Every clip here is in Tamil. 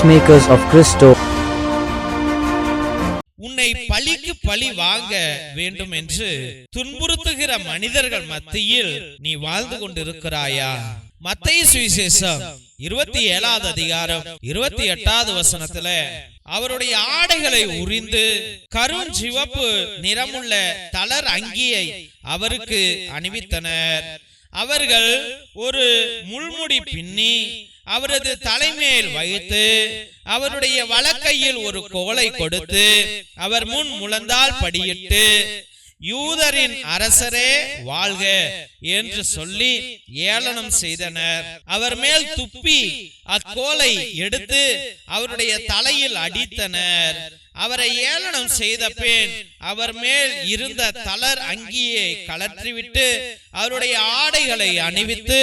peacemakers of Christo. உன்னை பழிக்கு பழி வாங்க வேண்டும் என்று துன்புறுத்துகிற மனிதர்கள் மத்தியில் நீ வாழ்ந்து கொண்டிருக்கிறாயா? மத்தேயு சுவிசேஷம் 27வது அதிகாரம் 28வது வசனத்துல அவருடைய ஆடைகளை உரிந்து கருஞ்சிவப்பு நிறமுள்ள தளர் அங்கியை அவருக்கு அணிவித்தனர். அவர்கள் ஒரு முள்முடி பின்னி அவரது தலைமையில் வைத்து அவருடைய வலக்கையில் ஒரு கோலை கொடுத்து அவர் முன் முழந்தால் படியிட்டு, யூதரின் அரசரே வாழ்க என்று சொல்லி ஏளனம் செய்தனர். அவர் மேல் துப்பி அக்கோலை எடுத்து அவருடைய தலையில் அடித்தனர். அவரை ஏளனம் செய்த பின் அவர் மேல் இருந்த தளர் அங்கியை கழற்றிவிட்டு அவருடைய ஆடைகளை அணிவித்து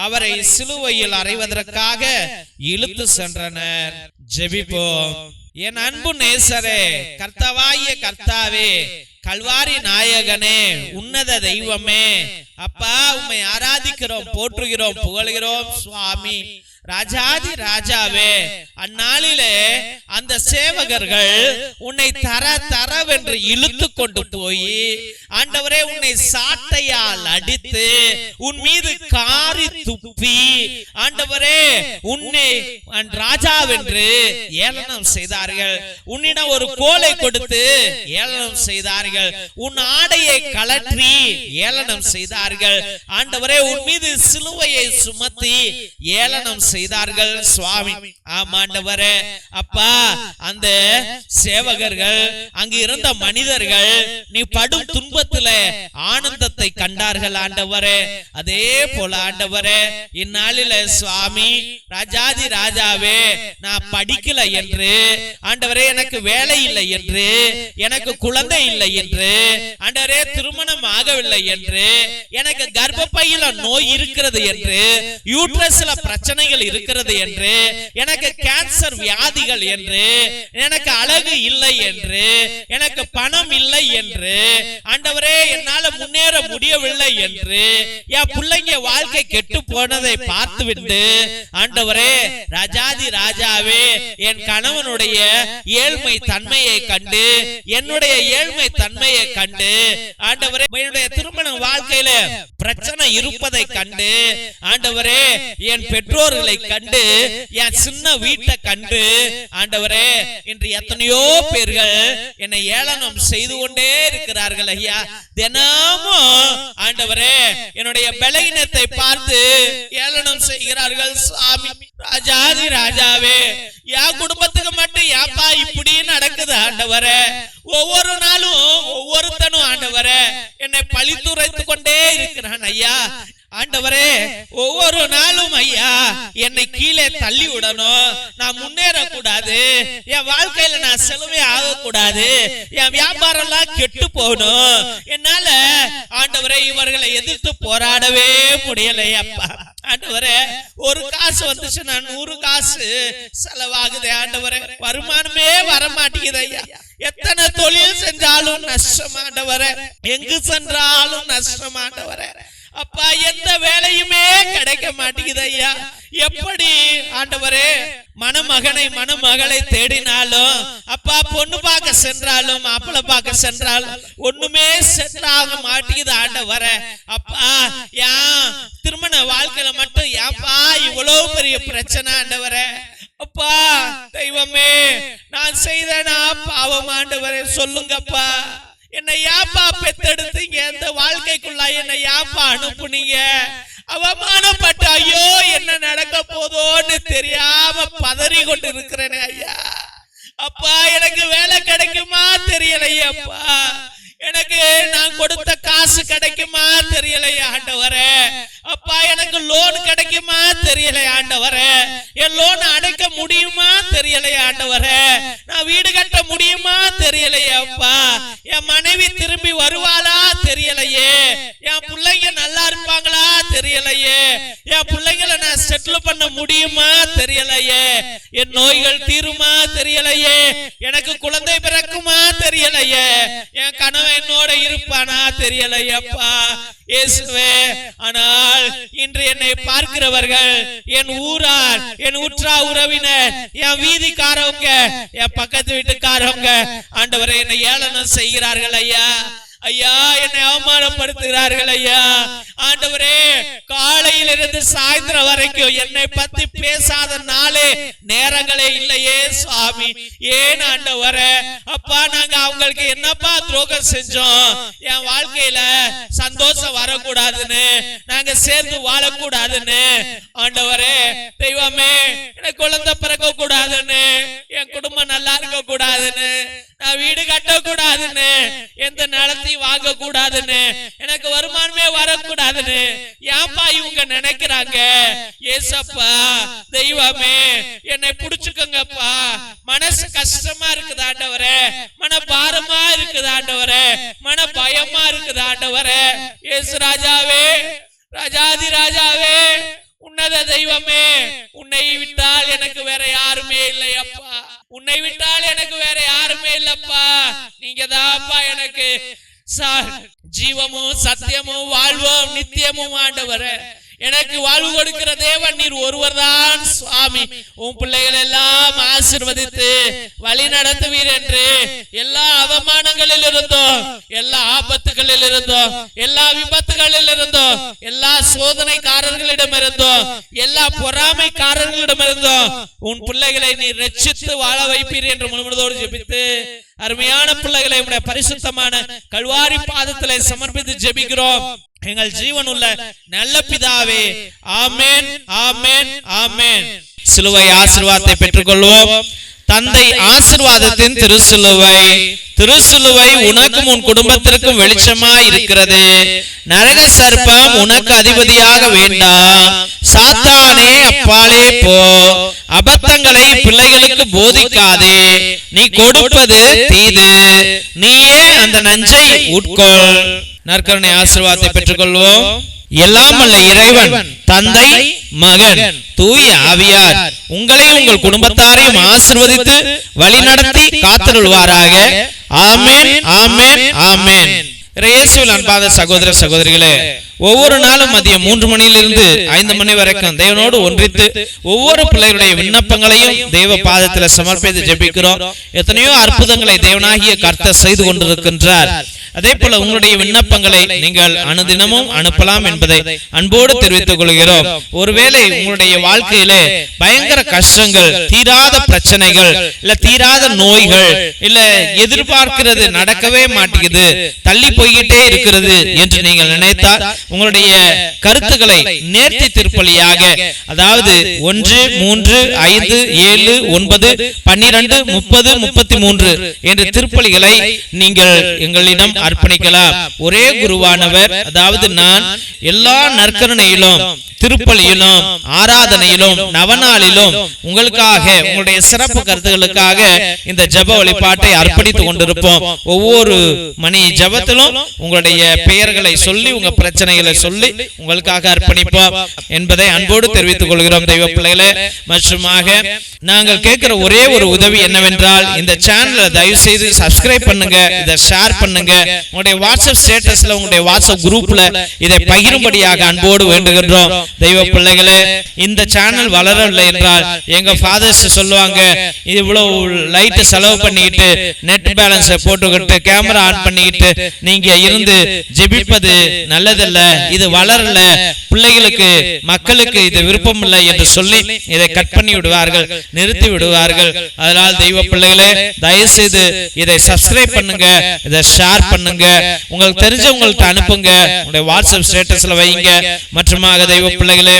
அவரை சிலுவையில் அறைவதற்காக இழுத்து சென்றனர். ஜெபிப்போம். என் அன்பு நேசரே, கர்த்தாவாகிய கர்த்தாவே, கல்வாரி நாயகனே, உன்னத தெய்வமே, அப்பா உம்மை ஆராதிக்கிறோம், போற்றுகிறோம், புகழ்கிறோம் சுவாமி. ராஜாதி ராஜாவே, அந்நாளிலே அந்த சேவகர்கள் உன்னை தரவென்று இழுத்து கொண்டு போய் ஆண்டவரே உன்னை சாட்டையால் அடித்து உன் மீது காரி துப்பி ஆண்டவரே உன்னை ராஜாவென்று ஏளனம் செய்தார்கள். உன்னிடம் ஒரு கோலை கொடுத்து ஏளனம் செய்தார்கள். உன் ஆடையை கழற்றி ஏளனம் செய்தார்கள். ஆண்டவரே உன் மீது சிலுவையை சுமத்தி ஏளனம் செய்தார்கள் சுவாமி. ஆமாண்டவரே, அப்பா அந்த சேவகர்கள் அங்கு இருந்த மனிதர்கள் நீ படும் துன்பத்தில ஆனந்தத்தை கண்டார்கள் ஆண்டவரே. அதே போல ஆண்டவரே இந்நாளில சுவாமி, ராஜாதி ராஜாவே, நான் படிக்கல என்று ஆண்டவரே, எனக்கு வேலை இல்லை என்று, எனக்கு குழந்தை இல்லை என்று ஆண்டவரே, திருமணம் ஆகவில்லை என்று, எனக்கு கர்ப்பப்பையில நோய் இருக்கிறது என்று, யூட்ரஸ்ல பிரச்சனைகள் இருக்கிறது என்று, எனக்கு கேன்சர் வியாதிகள் என்று, எனக்கு அழகு இல்லை என்று, எனக்கு பணம் இல்லை என்று, ஆண்டவரே என்னால முன்னேற முடியவில்லை என்று, என் பிள்ளைங்க வாழ்க்கை கெட்டு போனதை பார்த்துவிட்டு ஆண்டவரே, ராஜாதி ராஜாவே, என் கணவனுடைய ஏழ்மை தன்மையை கண்டு, என்னுடைய ஏழ்மை தன்மையை கண்டு ஆண்டவரே, என்னுடைய திருமண வாழ்க்கையில பிரச்சனை இருப்பதை கண்டு ஆண்டவரே, என் பெற்றோர்களை கண்டு, என் சின்ன வீட்டை கண்டு ஆண்டவரே, இன்று எத்தனையோ பேர்கள் என்னை ஏளனம் செய்து கொண்டே இருக்கிறார்கள் ஐயா. தினமும் ஆண்டவரே என்னுடைய பலவீனத்தை பார்த்து ஏளனம் செய்கிறார்கள் சுவாமி. ராஜாதி ராஜாவே, என் குடும்பத்துக்கு மட்டும் ஏப்பா இப்படி நடக்குது ஆண்டவரே? ஒவ்வொரு நாளும் ஒவ்வொருத்தனும் ஆண்டவரே என்னை பழித்துரைத்து கொண்டே இருக்கிறான் ஐயா. ஆண்டவரே ஒவ்வொரு நாளும் ஐயா என்னை கீழே தள்ளி விடணும், நான் முன்னேறக்கூடாது, என் வாழ்க்கையில நான் செலவே ஆகக்கூடாது, என் வியாபாரம் எல்லாம் கெட்டு போகணும். என்னால ஆண்டவரே இவர்களை எதிர்த்து போராடவே முடியலையப்பா. ஆண்டவரே ஒரு காசு வந்துச்சுன்னா 100 காசு செலவாகுது ஆண்டவரே. வருமானமே வர மாட்டேங்குது ஐயா. எத்தனை தொழில் செஞ்சாலும் நஷ்டம் ஆண்டவரே, எங்கு சென்றாலும் நஷ்டம் ஆண்டவரே. அப்பா எந்த வேலையுமே கிடைக்க மாட்டேங்குது ஐயா. எப்படி ஆண்டவரே மணமகனை மணமகளை தேடினாலும், அப்பா பொண்ணு பார்க்க சென்றாலும், மாப்பிள்ளை பார்க்க சென்றாலும் ஒண்ணுமே செட் ஆக மாட்டேங்குது ஆண்டவரே. அப்பா ஏன் திருமண வாழ்க்கையில மட்டும் ஏன்பா இவ்வளவு பெரிய பிரச்சனை ஆண்டவரே? அப்பா தெய்வமே, நான் செய்தனா பாவம் ஆண்டவரே, சொல்லுங்கப்பா. என்னை யாப்பா பெத்தெடுத்தீங்க, இந்த வாழ்க்கைக்குள்ள என்னை யாப்பா அனுப்புனீங்க? அவமானப்பட்ட ஐயோ என்ன நடக்க போதோன்னு தெரியாம பதறி கொண்டு இருக்கிறேனே ஐயா. அப்பா எனக்கு வேலை கிடைக்குமா தெரியலையே அப்பா. எனக்கு நான் கொடுத்த காசு கிடைக்குமா தெரியலையே ஆண்டவரே. அப்பா எனக்கு லோன் கிடைக்குமா தெரியலையே ஆண்டவரே. என் லோன் அடைக்க முடியுமா தெரியலையே ஆண்டவரே. நான் வீடு கட்ட முடியுமா தெரியலையே அப்பா, என் மனைவி திரும்பி வருவாளா தெரியலையே, என் பிள்ளைங்க நல்லா இருப்பாங்களா தெரியலையே, என் பிள்ளைங்களை நான் செட்டில் பண்ண முடியுமா தெரியலையே, என் நோய்கள் தீருமா தெரியலையே, எனக்கு குழந்தை பிறக்குமா தெரியலையே, என் கணவன் என்னோட இருப்பானா தெரியலையப்பா இயேசுவே. ஆனால் இன்று என்னை பார்க்கிறவர்கள், என் ஊரார், என் உற்றா உறவினர், என் வீதிக்காரவங்க, என் பக்கத்து வீட்டுக்காரவங்க ஆண்டவரே என்னை ஏளனம் செய்கிறார்கள் ஐயா. ஐயா என்னை அவமானப்படுத்துகிறார்கள் ஐயா. ஆண்டவரே காலையில் இருந்து சாயந்தரம் வரைக்கும் என்னை பத்தி பேசாத நாளே நேரங்களே இல்லையே சுவாமி. ஏன் ஆண்டவரே அப்பா, நாங்க அவங்களுக்கு என்னப்பா துரோகம் செஞ்சோம்? என் வாழ்க்கையில சந்தோஷம் வரக்கூடாதுன்னு, நாங்க சேர்ந்து வாழக்கூடாதுன்னு ஆண்டவரே தெய்வமே, எனக்கு குழந்தை பிறக்க கூடாதுன்னு, என் குடும்பம் நல்லா இருக்க கூடாதுன்னு, நான் வீடு கட்ட கூடாதுன்னு, எந்த நிலத்தையும் வாங்க கூடாதுன்னு, எனக்கு வருமானமே வரக்கூடாதுன்னு ஏன்பா இவங்க நினைக்கிறாங்க? ஏசப்பா தெய்வமே என்னை புடிச்சுக்கங்கப்பா. மனசு கஷ்டமா இருக்குது ஆண்டவரே, மன பாரமா இருக்குது ஆண்டவரே, மன பயமா இருக்குது ஆண்டவரே. ஏசு ராஜாவே, ராஜாதி ராஜாவே, உன்னத தெய்வமே, உன்னை விட்டால் எனக்கு வேற யாருமே இல்லை அப்பா, உன்னை விட்டால் எனக்கு வேற யாருமே இல்லப்பா. நீங்க தான்ப்பா எனக்கு ஜீவமும் சத்தியமும் வாழ்வும் நித்தியமும் ஆண்டவரே. எனக்கு வாழ்வு கொடுக்கிற தேவன் நீர் ஒருவர் தான் சுவாமி. உன் பிள்ளைகள் எல்லாம் ஆசீர்வதித்து வழி நடத்துவீர் என்று எல்லா அவமானங்களில் இருந்தோம், எல்லா ஆபத்துகளில் இருந்தோம், எல்லா விபத்துகளில் இருந்தோம், எல்லா சோதனைக்காரர்களிடம் இருந்தோம், எல்லா பொறாமைக்காரர்களிடம் இருந்தோம் உன் பிள்ளைகளை நீர் ரட்சித்து வாழ வைப்பீர் என்று முழுவதோடு ஜெபித்து அருமையான பிள்ளைகளை உடைய பரிசுத்தமான கல்வாரி பாதத்திலே சமர்ப்பித்து ஜெபிக்கிறோம். எங்கள் ஜீவனுள்ள நல்ல பிதாவே, ஆமென், ஆமென், ஆமென். சிலுவை ஆசீர்வாதத்தை பெற்றுக்கொள்வோம். தந்தை ஆசீர்வாதத்தின் திருசிலுவை, திருசிலுவை உனக்கும் உன் குடும்பத்திற்கும் வெளிச்சமாய் இருக்கிறது. நரக சர்ப்பம் உனக்கு அதிபதியாக வேண்டாம். சாத்தானே அப்பாலே போ. அபத்தங்களை பிள்ளைகளுக்கு போதிக்காதே. நீ கொடுப்பது தீது, நீயே அந்த நஞ்சை உட்கொள். நற்கருணை ஆசீர்வாதத்தை பெற்றுக்கொள்வோம். எல்லாம் அல்ல இறைவன், தந்தை, மகன், தூய ஆவியார் உங்களையும் உங்கள் குடும்பத்தாரையும் ஆசீர்வதித்து வழிநடத்தி காத்தருள்வாராக. ஆமென், ஆமென், ஆமென். இயேசுவில் அன்பான சகோதர சகோதரிகளே, ஒவ்வொரு நாளும் மதியம் 3 மணியிலிருந்து 5 மணி வரைக்கும் தேவனோடு ஒன்றித்து ஒவ்வொரு பிள்ளைகளுடைய விண்ணப்பங்களையும் தேவ பாதத்தில் சமர்ப்பித்து ஜெபிக்கிறோம். எத்தனையோ அற்புதங்களை தேவனாகிய கர்த்தர் செய்து கொண்டிருக்கின்றார். அதே போல உங்களுடைய விண்ணப்பங்களை நீங்கள் அனுதினமும் அனுப்பலாம் என்பதை அன்போடு தெரிவித்துக் கொள்கிறோம். ஒருவேளை உங்களுடைய வாழ்க்கையிலே பயங்கர கஷ்டங்கள், தீராத பிரச்சனைகள், இல்ல தீராத நோய்கள், இல்ல எதிர்பார்க்கிறது நடக்கவே மாட்டேங்குது, தள்ளி போய்கிட்டே இருக்கிறது என்று நீங்கள் நினைத்தால் உங்களுடைய கருத்துக்களை நேர்த்தி திருப்பலியாக, அதாவது 1, 3, 5, 7, 9, 12, 30, 33 என்ற திருப்பலிகளை நீங்கள் எங்களிடம் அர்ப்பணிக்கலாம். ஒரே குருவானவர், அதாவது நான் எல்லா நற்கருணையிலும் திருப்பலியிலும் ஆராதனையிலும் நவநாளிலும் உங்களுக்காக, உங்களுடைய சிறப்பு கருத்துகளுக்காக இந்த ஜெப வழிபாட்டை அர்ப்பணித்துக் கொண்டிருப்போம். ஒவ்வொரு மணி ஜெபத்திலும் உங்களுடைய பெயர்களை சொல்லி, உங்க பிரச்சனைகளை சொல்லி உங்களுக்காக அர்ப்பணிப்போம் என்பதை அன்போடு தெரிவித்துக் கொள்கிறோம். தெய்வ பிள்ளைகளே, மற்றுமாக நாங்கள் கேட்கிற ஒரே ஒரு உதவி என்னவென்றால், இந்த சேனலை தயவு செய்து சப்ஸ்கிரைப் பண்ணுங்க, இதை ஷேர் பண்ணுங்க, உங்களுடைய வாட்ஸ்அப் ஸ்டேட்டஸ்ல, உங்களுடைய வாட்ஸ்அப் குரூப்ல இதை பகிரும்படியாக அன்போடு வேண்டுகின்றோம். தெய்வ பிள்ளைகளே, இந்த சேனல் வளரவில்லை என்றால் எங்க ஃபாதர்ஸ் சொல்லுவாங்க, இவ்வளவு லைட் செலவு பண்ணிக்கிட்டு, நெட் பேலன்ஸ் போட்டுக்கிட்டு, கேமரா ஆன் பண்ணிக்கிட்டு நீங்க இருந்து ஜெபிப்பது நல்லதல்ல, இது வளரல, பிள்ளைகளுக்கு மக்களுக்கு இது விருப்பம் இல்லை என்று சொல்லி இதை கட் பண்ணி விடுவார்கள், நிறுத்தி விடுவார்கள். அதனால் தெய்வ பிள்ளைகளே, தயவு செய்து இதை சப்ஸ்கிரைப் பண்ணுங்க, இதை ஷேர் பண்ணுங்க, உங்களுக்கு தெரிஞ்சவங்கள்ட்ட அனுப்புங்க, உங்களுடைய வாட்ஸ்அப் ஸ்டேட்டஸ்ல வைங்க. மற்றுமாக தெய்வ பிள்ளைகளே,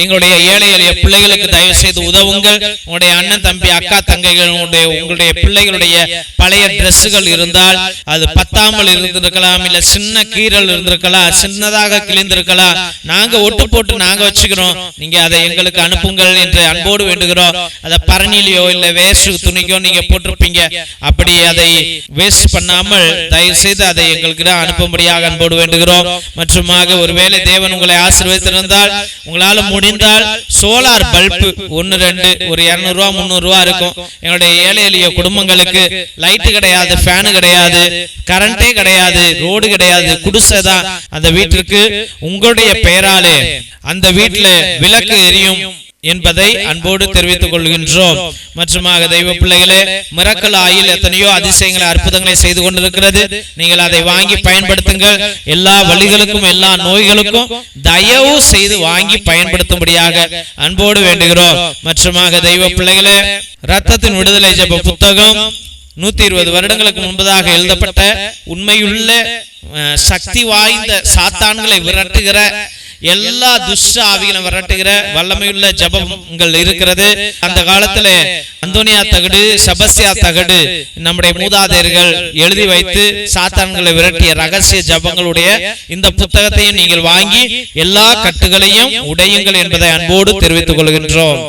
எங்களுடைய ஏழை எளிய பிள்ளைகளுக்கு தயவு செய்து உதவுங்கள். உங்களுடைய அண்ணன் தம்பி அக்கா தங்கைகள் உங்களுடைய பிள்ளைகளுடைய பழைய டிரெஸ்கள் இருந்தால் அது பத்தாமல் இருந்திருக்கலாம், இல்ல சின்ன கீரல் இருந்திருக்கலாம், சின்னதாக துண்டாக கிழிந்திருக்கலாம், நாங்க ஒட்டு போட்டு நாங்க வச்சுக்கிறோம், நீங்க அதை எங்களுக்கு அனுப்புங்கள் என்று அன்போடு வேண்டுகிறோம். அதை பரணிலையோ இல்ல வேஸ்ட் துணிக்கோ நீங்க போட்டிருப்பீங்க, அப்படி அதை வேஸ்ட் பண்ணாமல் தயவு செய்து அதை எங்களுக்கு அனுப்பும்படியாக அன்போடு வேண்டுகிறோம். மற்றுமாக ஒருவேளை தேவன் உங்களை ஆசீர்வதித்திருந்தால் உங்களால முடிந்தால் சோலார் பல்பு 1-2 ஒரு 200 ரூபா 300 ரூபா இருக்கும். எங்களுடைய ஏழை எளிய குடும்பங்களுக்கு லைட்டு கிடையாது, ஃபேனு கிடையாது, கரண்டே கிடையாது, ரோடு கிடையாது, குடிசைதான். அந்த வீட்டிற்கு உங்களுடைய பெயராலே அந்த வீட்டுல விளக்கு எரியும் என்பதை அன்போடு தெரிவித்துக் கொள்கின்றோம். மற்றுமாக தெய்வ பிள்ளைகளே, மிரக்கல் ஆயில் எத்தனையோ அதிசயங்களை அற்புதங்களை செய்து கொண்டிருக்கிறது. நீங்கள் அதை வாங்கி பயன்படுத்துங்கள். எல்லா வழிகளுக்கும் எல்லா நோய்களுக்கும் தயவு செய்து வாங்கி பயன்படுத்தும்படியாக அன்போடு வேண்டுகிறோம். மற்றுமாக தெய்வ பிள்ளைகளே, இரத்தத்தின் விடுதலை ஜெப புத்தகம் 120 வருடங்களுக்கு முன்பதாக எழுதப்பட்ட உண்மையுள்ள சக்தி வாய்ந்த சாத்தான்களை விரட்டுகிற எல்லா துஷ்ட ஆவிகளை விரட்டுகிற வல்லமையுள்ள ஜபங்கள் இருக்கிறது. அந்த காலத்துல அந்தோனியா தகடு, செபஸ்தியா தகடு நம்முடைய மூதாதையர்கள் எழுதி வைத்து சாத்தான்களை விரட்டிய ரகசிய ஜபங்களுடைய இந்த புத்தகத்தையும் நீங்கள் வாங்கி எல்லா கட்டுகளையும் உடையுங்கள் என்பதை அன்போடு தெரிவித்துக் கொள்கின்றோம்.